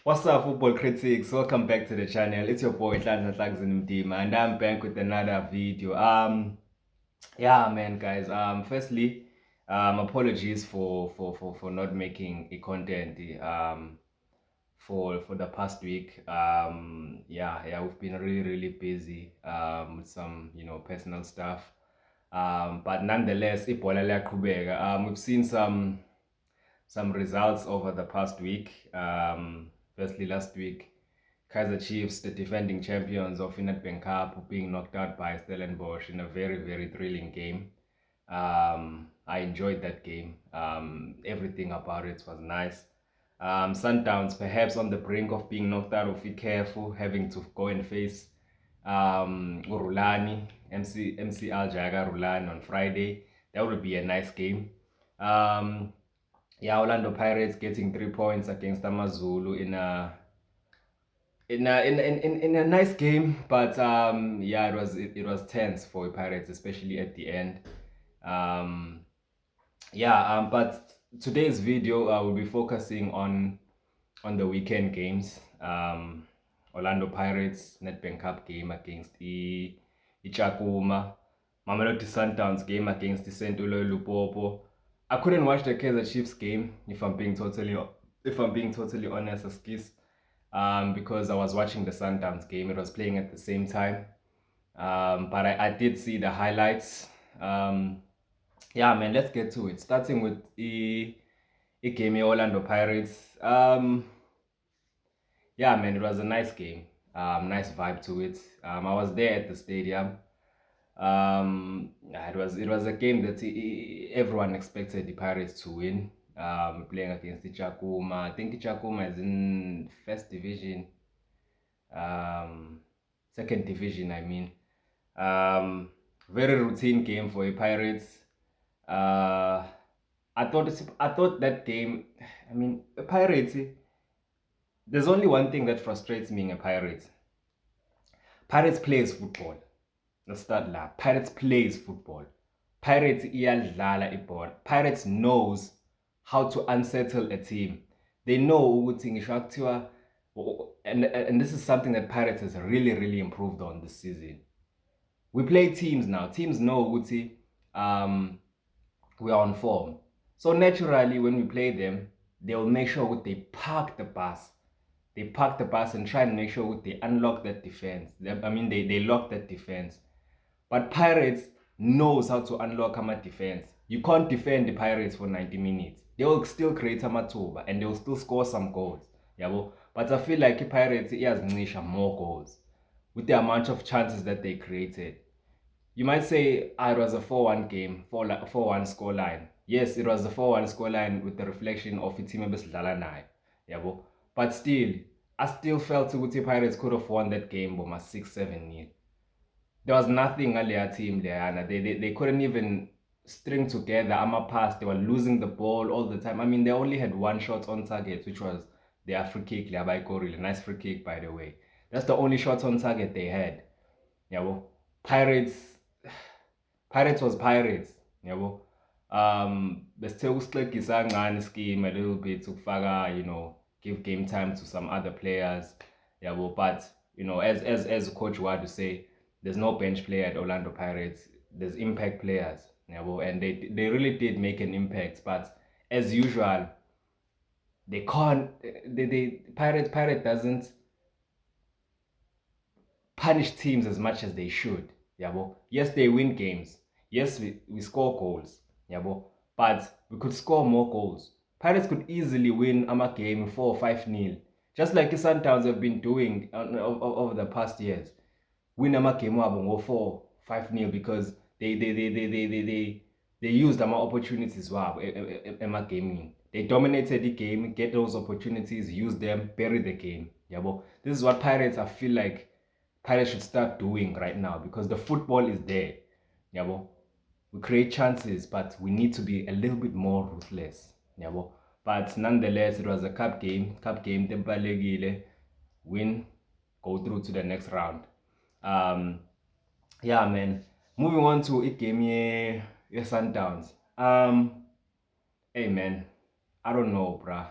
What's up, football critics? Welcome back to the channel. It's your boy Hlanhla Hlakzin Mdima, and I'm back with another video. Yeah, man, guys. Firstly, apologies for not making a content for the past week. Yeah, we've been really busy with some personal stuff. But nonetheless, ibhola liyaqhubeka. We've seen some results over the past week. Firstly, last week, Kaiser Chiefs, the defending champions of Nedbank Cup, being knocked out by Stellenbosch in a very thrilling game. I enjoyed that game. Everything about it was nice. Sundowns perhaps on the brink of being knocked out of it, careful, having to go and face Rulani, MC Aljaga Rulani on Friday. That would be a nice game. Yeah, Orlando Pirates getting 3 points against Amazulu in a nice game, but yeah, it was tense for the Pirates, especially at the end. Yeah, but today's video will be focusing on the weekend games. Orlando Pirates Nedbank Cup game against Ichakuma, Mamelodi Sundowns game against the Sentulo Lupopo. I couldn't watch the Kaizer Chiefs game if I'm being totally honest, Askis, because I was watching the Sundowns game. It was playing at the same time. But I did see the highlights. Yeah, man, let's get to it. Starting with the game Orlando Pirates. Yeah, man, it was a nice game. Nice vibe to it. I was there at the stadium. Yeah, it was a game that everyone expected the Pirates to win. Playing against Ichakuma. I think Ichakuma is in first division, second division. I mean, very routine game for the Pirates. I thought that game. I mean, Pirates. There's only one thing that frustrates me in a Pirates. Pirates plays football. Let's start la. Pirates plays football. Pirates iyadlala ibhola. Pirates knows how to unsettle a team. They know ukuthi ngisho kuthiwa, and this is something that Pirates has really improved on this season. We play teams now. Teams know ukuthi we are on form. So naturally, when we play them, they will make sure they park the bus. They park the bus and try and make sure they unlock that defense. They lock that defense. But Pirates knows how to unlock our defense. You can't defend the Pirates for 90 minutes. They will still create amatuba and they will still score some goals. Yabo. But I feel like the Pirates has more goals with the amount of chances that they created. You might say it was a 4-1 game, 4-1 scoreline. Yes, it was a 4-1 scoreline with the reflection of the team ebesidlala nayo. Yabo. But still, I still felt the Pirates could have won that game by 6-7 There was nothing on their team there. They couldn't even string together. Pass. They were losing the ball all the time. I mean, they only had one shot on target, which was their free kick. Really nice free kick, by the way. That's the only shot on target they had. Yabo. Pirates was Pirates. Yabo. Besithe ukusihlekisa kancane scheme a little bit ukufaka, give game time to some other players. Yabo. But as Coach Ward would say, there's no bench player at Orlando Pirates. There's impact players. Yabo. And they really did make an impact. But as usual, they can't. Pirate doesn't punish teams as much as they should. Yabo. Yes, they win games. Yes, we score goals. Yabo. But we could score more goals. Pirates could easily win a game 4 or 5-0. Just like the Sundowns have been doing over the past years. Win a game go 4-5-0 because they used opportunities gaming. They dominated the game, get those opportunities, use them, bury the game. Yabo. This is what Pirates I feel like Pirates should start doing right now because the football is there. Yabo. We create chances, but we need to be a little bit more ruthless. Yabo. But nonetheless, it was a cup game. Cup game, tembalegile, win, go through to the next round. Yeah, man. Moving on to it game yeah, Sundowns. Hey man, I don't know, bruh.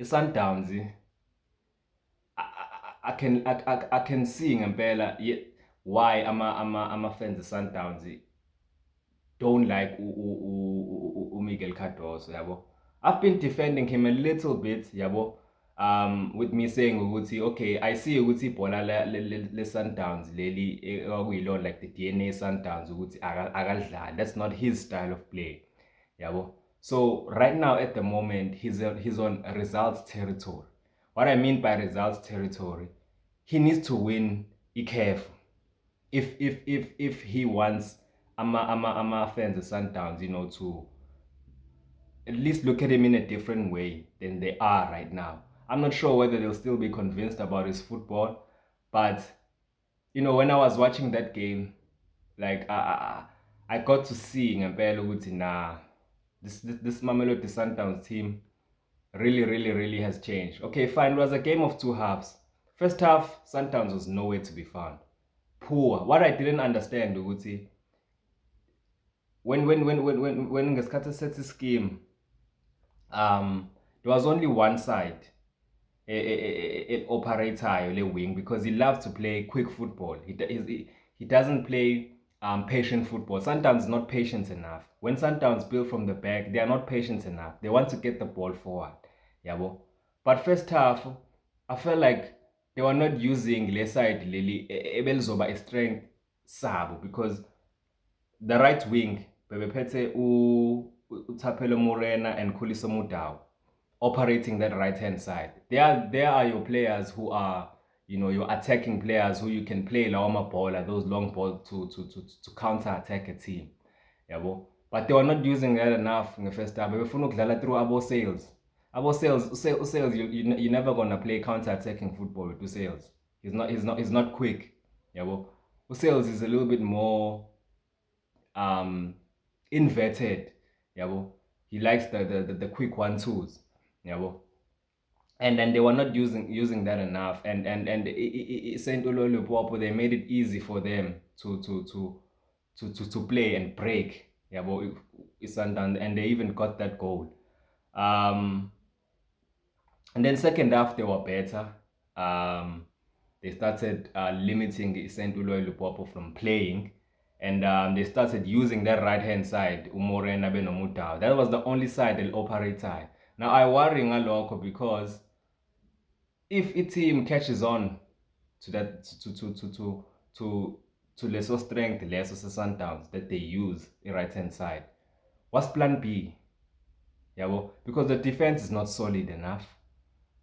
i-Sundowns I can see ngempela why ama fans e-Sundowns don't like Miguel Cardoso, yabo. I've been defending him a little bit, yabo. With me saying ukuthi okay, I see ukuthi ibhola le Sundowns leli okuyilona like the DNA Sundowns ukuthi akadlali. That's not his style of play, yabo. So right now at the moment he's on results territory. What I mean by results territory, he needs to win ICAF if he wants ama fans of Sundowns, to at least look at him in a different way than they are right now. I'm not sure whether they'll still be convinced about his football, but when I was watching that game, like I got to see ngempela ukuthi nah, this Mamelodi Sundowns team really has changed. Okay, fine, it was a game of two halves. First half, Sundowns was nowhere to be found. Poor. What I didn't understand ukuthi when ngesikhathi sethi scheme, there was only one side operator le wing because he loves to play quick football. He doesn't play patient football. Sundowns is not patient enough. When Sundowns build from the back, they are not patient enough. They want to get the ball forward. Yabo. But first half, I felt like they were not using le side leli ebelizoba a strength sabo because the right wing bebephethe uThapelo Morena and Khuliso Mudau operating that right hand side. There are your players who are your attacking players who you can play lawama ball, those long balls to counter attack a team. Yabo. But they were not using that enough in the first half. Befuna ukudlala through Sales, you're never gonna play counter attacking football with Sales. He's not quick. Yabo. Sales is a little bit more inverted. Yabo. He likes the quick 1-2s. Yabo. And then they were not using that enough. And Saint Oloilupopo, they made it easy for them to play and break. Yabo, and they even got that goal. And then second half they were better. They started limiting Saint Oloilupopo from playing. And they started using that right hand side, Umorena Benomutao. That was the only side they'll operate at. Now I worry ngalokho because if a team catches on to that to lesser strength, lesser Sundowns that they use the right hand side, what's plan B? Yeah, because the defense is not solid enough.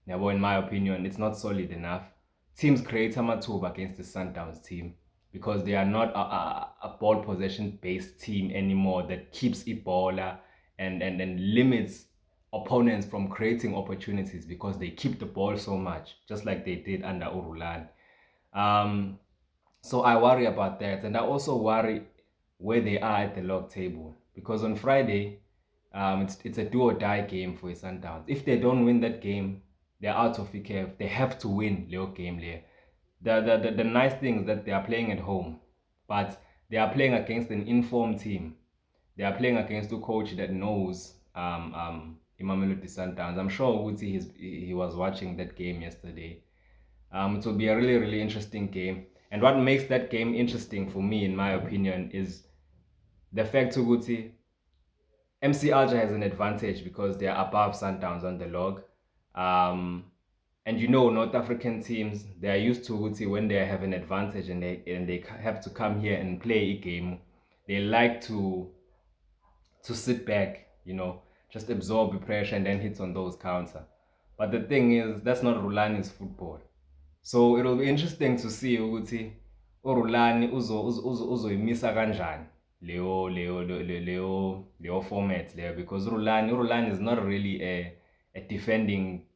Yeah, in my opinion, it's not solid enough. Teams create amathuba against the Sundowns team because they are not a ball possession based team anymore that keeps Ebola and limits opponents from creating opportunities because they keep the ball so much, just like they did under Urulan. So I worry about that, and I also worry where they are at the log table because on Friday, it's a do or die game for Sundowns. If they don't win that game, they're out of ICAF. They have to win Leo game there. The nice thing is that they are playing at home, but they are playing against an informed team. They are playing against a coach that knows Mamelodi Sundowns. I'm sure Uzi he was watching that game yesterday. It will be a really interesting game. And what makes that game interesting for me, in my opinion, is the fact Uguti MC Alger has an advantage because they are above Sundowns on the log. And North African teams, they are used to Uguti when they have an advantage and they have to come here and play a game. They like to sit back, just absorb the pressure and then hit on those counter. But the thing is, that's not Rulani's football. So it'll be interesting to see ukuthi uRulani uzoyimisa kanjani Leo format there because Rulani is not really a defending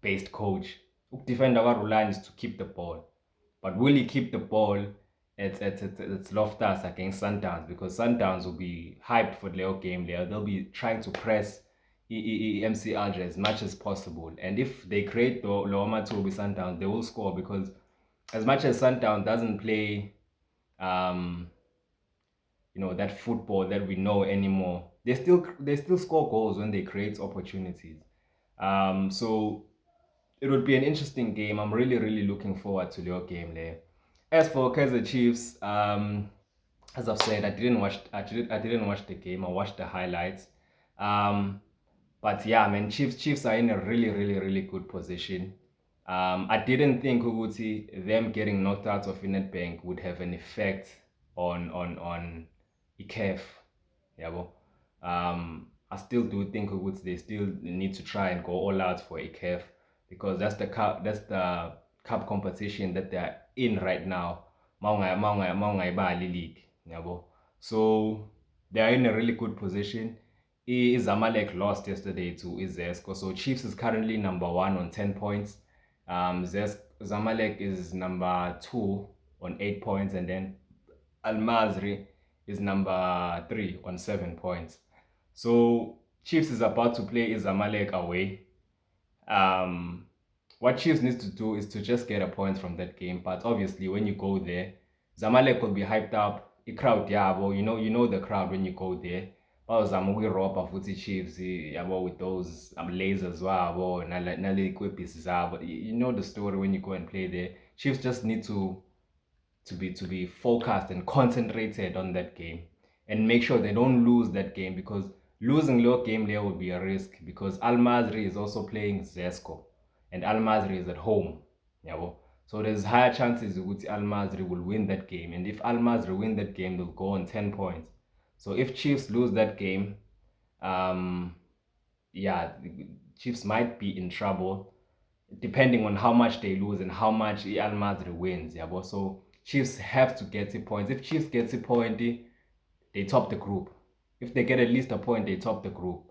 based coach. Ukudefenda kwaRulani is to keep the ball. But will he keep the ball at Loftus against Sundowns? Because Sundowns will be hyped for Leo game there. They'll be trying to press MC Alger as much as possible. And if they create Loma to with Sundowns, they will score because as much as Sundowns doesn't play that football that we know anymore, they still score goals when they create opportunities. So it would be an interesting game. I'm really, really looking forward to your game there. As for Kaizer Chiefs, as I've said, I didn't watch the game. I watched the highlights. But yeah, man, Chiefs are in a really, really, really good position. I didn't think Uguti, them getting knocked out of Bank would have an effect on ICAF. Yeah, well, I still do think Uguti, they still need to try and go all out for ICAF because that's the cup competition that they're in right now. Maungayibali league. Yeah, well. So they are in a really good position. Zamalek lost yesterday to Izesco. So Chiefs is currently number 1 on 10 points. Zamalek is number 2 on 8 points. And then Al Mazri is number 3 on 7 points. So Chiefs is about to play Zamalek away. What Chiefs needs to do is to just get a point from that game. But obviously, when you go there, Zamalek will be hyped up. The crowd, yeah, well, you know the crowd when you go there. Bazama ukuyirobha futhi Chiefs yabo with those lasers wabo nale equipments zabo. You know the story when you go and play there. Chiefs just need to be focused and concentrated on that game and make sure they don't lose that game because losing your game there will be a risk because Al Mazri is also playing Zesco and Al Mazri is at home. Yabo. So there's higher chances that Al Mazri will win that game, and if Al Mazri win that game, they'll go on 10 points. So if Chiefs lose that game, um, yeah, the Chiefs might be in trouble depending on how much they lose and how much Al Madrid wins. Yeah, but so Chiefs have to get 2 points. If Chiefs get a point, they top the group. If they get at least a point, they top the group.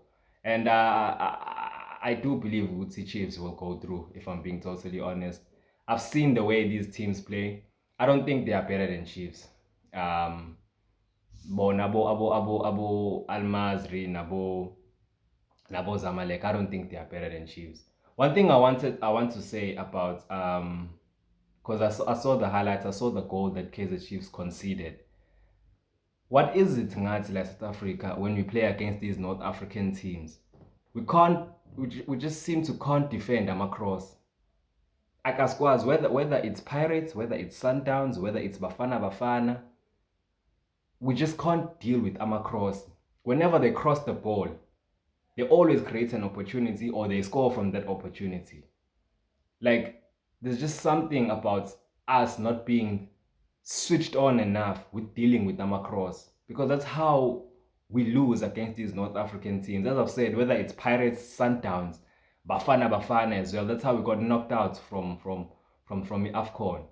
And I do believe Woodsie Chiefs will go through, if I'm being totally honest. I've seen the way these teams play. I don't think they are better than Chiefs. Bon, abo Al Mazri, nabo Zamalek. I don't think they are better than Chiefs. One thing I want to say about because I saw the highlights, I saw the goal that Kaizer Chiefs conceded. What is it, Ngati, like South Africa, when we play against these North African teams? We can't, we just seem to can't defend them across. Akaskwas, whether it's Pirates, whether it's Sundowns, whether it's Bafana, we just can't deal with Amacross. Whenever they cross the ball, they always create an opportunity or they score from that opportunity. Like, there's just something about us not being switched on enough with dealing with Amacross because that's how we lose against these North African teams. As I've said, whether it's Pirates, Sundowns, Bafana as well, that's how we got knocked out from AFCON.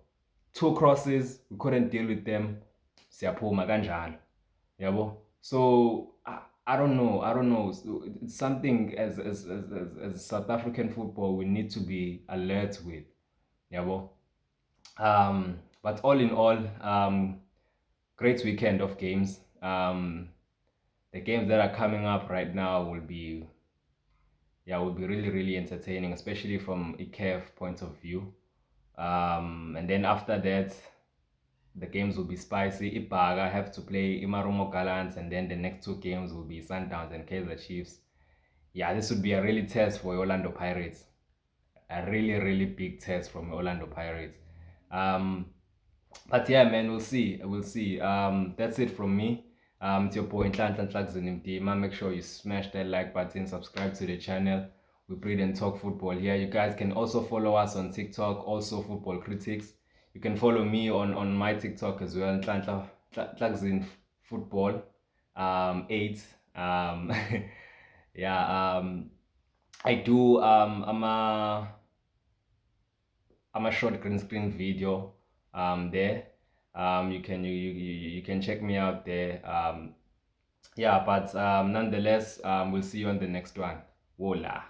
2 crosses, we couldn't deal with them. Siyaphuma kanjalo. Yabo. So I don't know. So it's something as South African football we need to be alert with. Yabo. But all in all, great weekend of games. The games that are coming up right now will be really, really entertaining, especially from a CAF point of view. And then after that, the games will be spicy. Ipaga have to play Imarumo Gallants, and then the next 2 games will be Sundowns and Kaizer Chiefs. Yeah, this would be a really test for Orlando Pirates. A really, really big test from Orlando Pirates. But yeah, man, we'll see. We'll see. That's it from me. It's your boy Nhlanhla Nhlakzini Mdima. Make sure you smash that like button, subscribe to the channel. We breed and talk football here. You guys can also follow us on TikTok, also Football Critics. You can follow me on my TikTok as well, Nhlakzini Football 8. Yeah, I do I'm a short green screen video there. You can check me out there. Yeah, but nonetheless, we'll see you on the next one. Voila.